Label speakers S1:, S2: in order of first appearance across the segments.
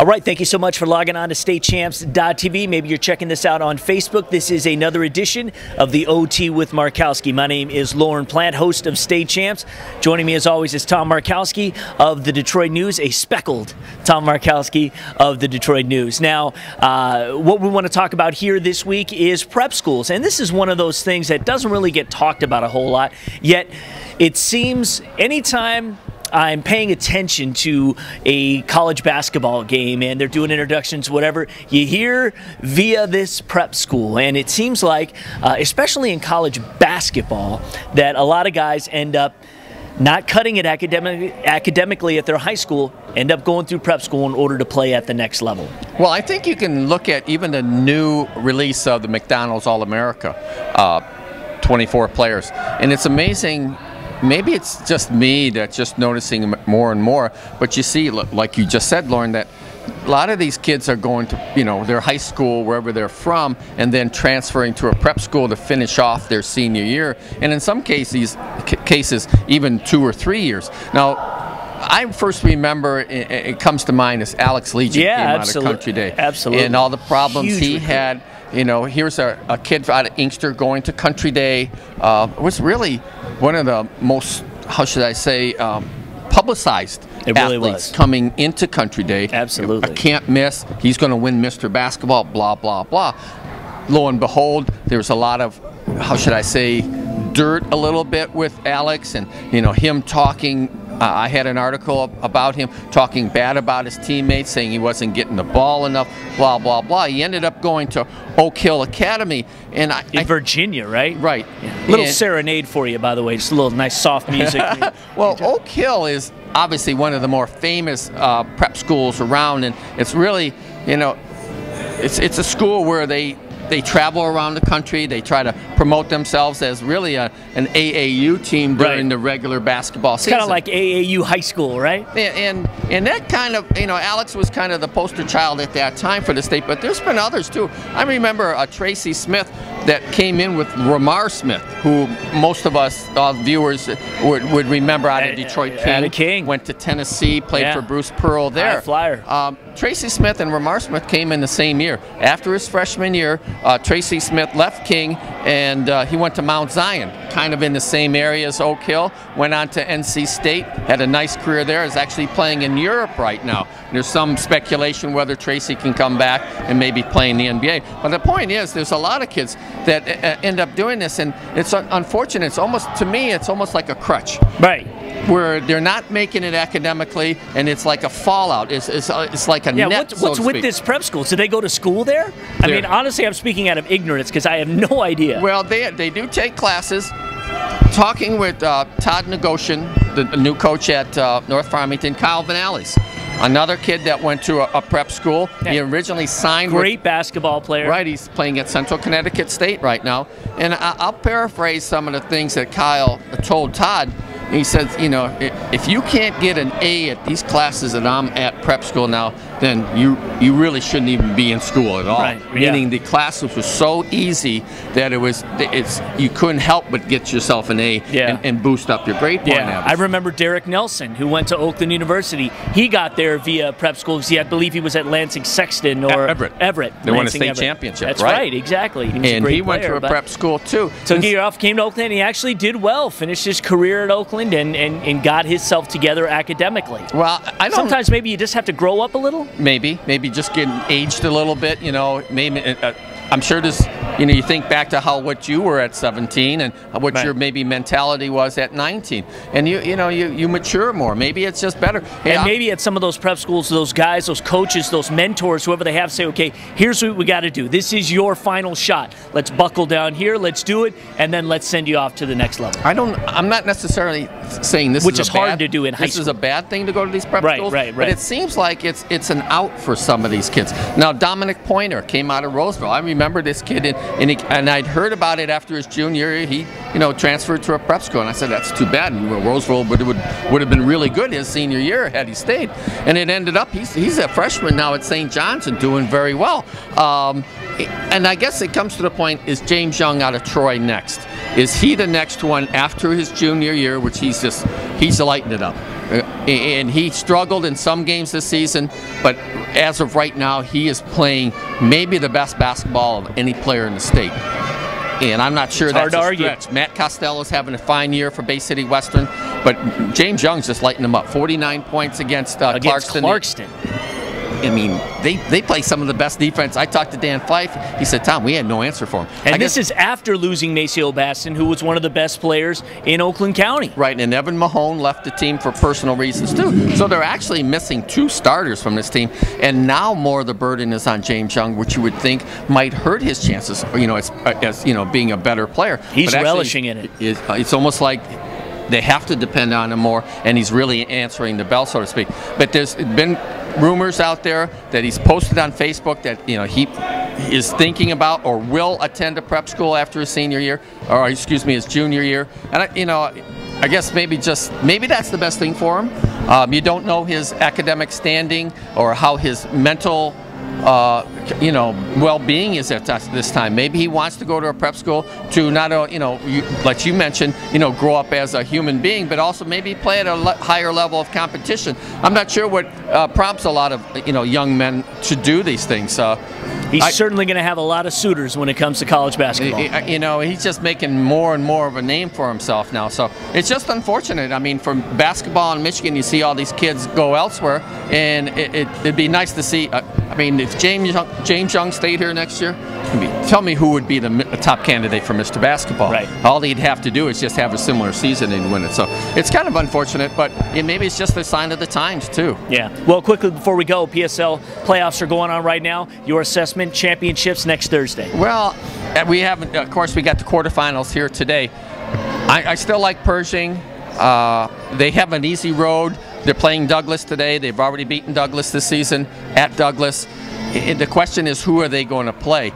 S1: All right, thank you so much for logging on to StateChamps.tv. Maybe you're checking this out on Facebook. This is another edition of the OT with Markowski. My name is Lauren Plant, host of State Champs. Joining me as always is Tom Markowski of the Detroit News, a speckled Tom Markowski of the Detroit News. Now, what we want to talk about here this week is prep schools. And this is one of those things that doesn't really get talked about a whole lot, yet it seems anytime I'm paying attention to a college basketball game and they're doing introductions, whatever, you hear via this prep school. And it seems like, especially in college basketball, that a lot of guys end up not cutting it academically at their high school, end up going through prep school in order to play at the next level.
S2: Well, I think you can look at even the new release of the McDonald's All-America, 24 players. And it's amazing. Maybe it's just me that's just noticing more and more, but you see, like you just said, Lauren, that a lot of these kids are going to, their high school, wherever they're from, and then transferring to a prep school to finish off their senior year, and in some cases even 2 or 3 years. Now, I first remember, it comes to mind, as Alex Legion came out of Country Day.
S1: Absolutely.
S2: And all the problems he had. Here's a kid out of Inkster going to Country Day. Was really one of the most, how should I say, publicized athletes coming into Country Day.
S1: Absolutely.
S2: I can't miss. He's going to win Mr. Basketball, blah, blah, blah. Lo and behold, there's a lot of, how should I say, dirt a little bit with Alex, and him talking. I had an article about him talking bad about his teammates, saying he wasn't getting the ball enough, blah, blah, blah. He ended up going to Oak Hill Academy. In
S1: Virginia, right?
S2: Right.
S1: Yeah. Little serenade for you, by the way. Just a little nice soft music.
S2: Well, Oak Hill is obviously one of the more famous prep schools around, and it's really, it's a school where they travel around the country. They try to promote themselves as really an AAU team during the regular basketball season.
S1: It's kind of like AAU high school, right?
S2: And that kind of, Alex was kind of the poster child at that time for the state, but there's been others too. I remember Tracy Smith that came in with Ramar Smith, who most of us viewers would remember out of Detroit King. Went to Tennessee, played for Bruce Pearl there.
S1: High flyer.
S2: Tracy Smith and Ramar Smith came in the same year. After his freshman year, Tracy Smith left King and he went to Mount Zion, kind of in the same area as Oak Hill. Went on to NC State, had a nice career there. Is actually playing in Europe right now. There's some speculation whether Tracy can come back and maybe play in the NBA. But the point is, there's a lot of kids that end up doing this, and it's unfortunate. It's almost, to me, it's almost like a crutch.
S1: Right.
S2: Where they're not making it academically, and it's like a fallout. It's like a net.
S1: What's with this prep school? Do they go to school there? I mean, honestly, I'm speaking out of ignorance because I have no idea.
S2: Well, they do take classes. Talking with Todd Negocian, the new coach at North Farmington, Kyle Vanales, another kid that went to a prep school. He originally signed
S1: Great basketball player.
S2: Right, he's playing at Central Connecticut State right now. And I'll paraphrase some of the things that Kyle told Todd. He says, if you can't get an A at these classes that I'm at prep school now, then you really shouldn't even be in school at all.
S1: Right.
S2: Meaning the classes were so easy that you couldn't help but get yourself an A and boost up your grade point average.
S1: I remember Derek Nelson, who went to Oakland University. He got there via prep school because I believe he was at Lansing Sexton or Everett.
S2: They won a state championship.
S1: That's right, exactly.
S2: He went to a prep school too.
S1: Took a year off, came to Oakland, and he actually did well. Finished his career at Oakland and got himself together academically.
S2: Well,
S1: sometimes maybe you just have to grow up a little.
S2: Maybe just getting aged a little bit. Maybe I'm sure this. You think back to what you were at 17 and what your maybe mentality was at 19, and you mature more. Maybe it's just better. Hey,
S1: and maybe at some of those prep schools, those guys, those coaches, those mentors, whoever they have, say, okay, here's what we got to do. This is your final shot. Let's buckle down here. Let's do it, and then let's send you off to the next level.
S2: I'm not necessarily saying this,
S1: which is hard to do in high school.
S2: This is a bad thing to go to these prep schools.
S1: Right.
S2: But it seems like it's an out for some of these kids. Now, Dominic Pointer came out of Roseville. I remember this kid and I'd heard about it after his junior year. He, transferred to a prep school, and I said, that's too bad. Roseville would have been really good his senior year had he stayed. And it ended up, he's a freshman now at St. John's and doing very well. And I guess it comes to the point, is James Young out of Troy next? Is he the next one after his junior year, which he's lighting it up? and he struggled in some games this season, but as of right now, he is playing maybe the best basketball of any player in the state. And I'm not sure that's a stretch. Matt Costello's having a fine year for Bay City Western, but James Young's just lighting them up. 49 points against Clarkston. I mean, they play some of the best defense. I talked to Dan Fife. He said, Tom, we had no answer for him.
S1: And this is after losing Maceo Baston, who was one of the best players in Oakland County.
S2: Right, and Evan Mahone left the team for personal reasons, too. So they're actually missing 2 starters from this team. And now more of the burden is on James Young, which you would think might hurt his chances, as being a better player.
S1: He's relishing in it.
S2: It's almost like they have to depend on him more, and he's really answering the bell, so to speak. But there's been rumors out there that he's posted on Facebook that he is thinking about or will attend a prep school after his senior year, or excuse me, his junior year. And I guess maybe that's the best thing for him. You don't know his academic standing or how his mental well-being is at this time. Maybe he wants to go to a prep school to not, like you mentioned, grow up as a human being, but also maybe play at a higher level of competition. I'm not sure what prompts a lot of, young men to do these things.
S1: He's certainly going to have a lot of suitors when it comes to college basketball.
S2: He's just making more and more of a name for himself now. So it's just unfortunate. I mean, for basketball in Michigan, you see all these kids go elsewhere, and it'd be nice to see. If James Young stayed here next year, tell me who would be the top candidate for Mr. Basketball.
S1: Right.
S2: All he'd have to do is just have a similar season and win it. So it's kind of unfortunate, but maybe it's just a sign of the times, too.
S1: Yeah. Well, quickly before we go, PSL playoffs are going on right now. Your assessment, championships next Thursday.
S2: Well, we haven't, of course, we got the quarterfinals here today. I still like Pershing. They have an easy road. They're playing Douglas today. They've already beaten Douglas this season at Douglas. The question is, who are they going to play?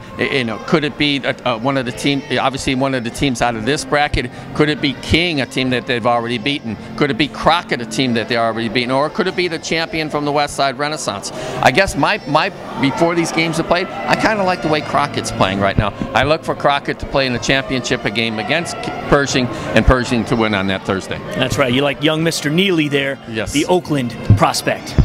S2: Could it be one of the team? Obviously, one of the teams out of this bracket. Could it be King, a team that they've already beaten? Could it be Crockett, a team that they've already beaten? Or could it be the champion from the West Side Renaissance? I guess before these games are played, I kind of like the way Crockett's playing right now. I look for Crockett to play in the championship a game against Pershing, and Pershing to win on that Thursday.
S1: That's right. You like young Mr. Neely there,
S2: yes.
S1: The Oakland prospect.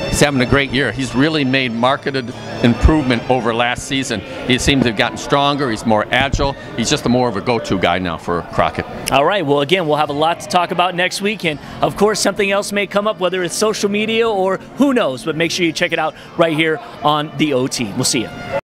S2: He's having a great year. He's really made marketed improvement over last season. He seems to have gotten stronger. He's more agile. He's just more of a go-to guy now for Crockett.
S1: All right. Well, again, we'll have a lot to talk about next week. And, of course, something else may come up, whether it's social media or who knows. But make sure you check it out right here on the OT. We'll see you.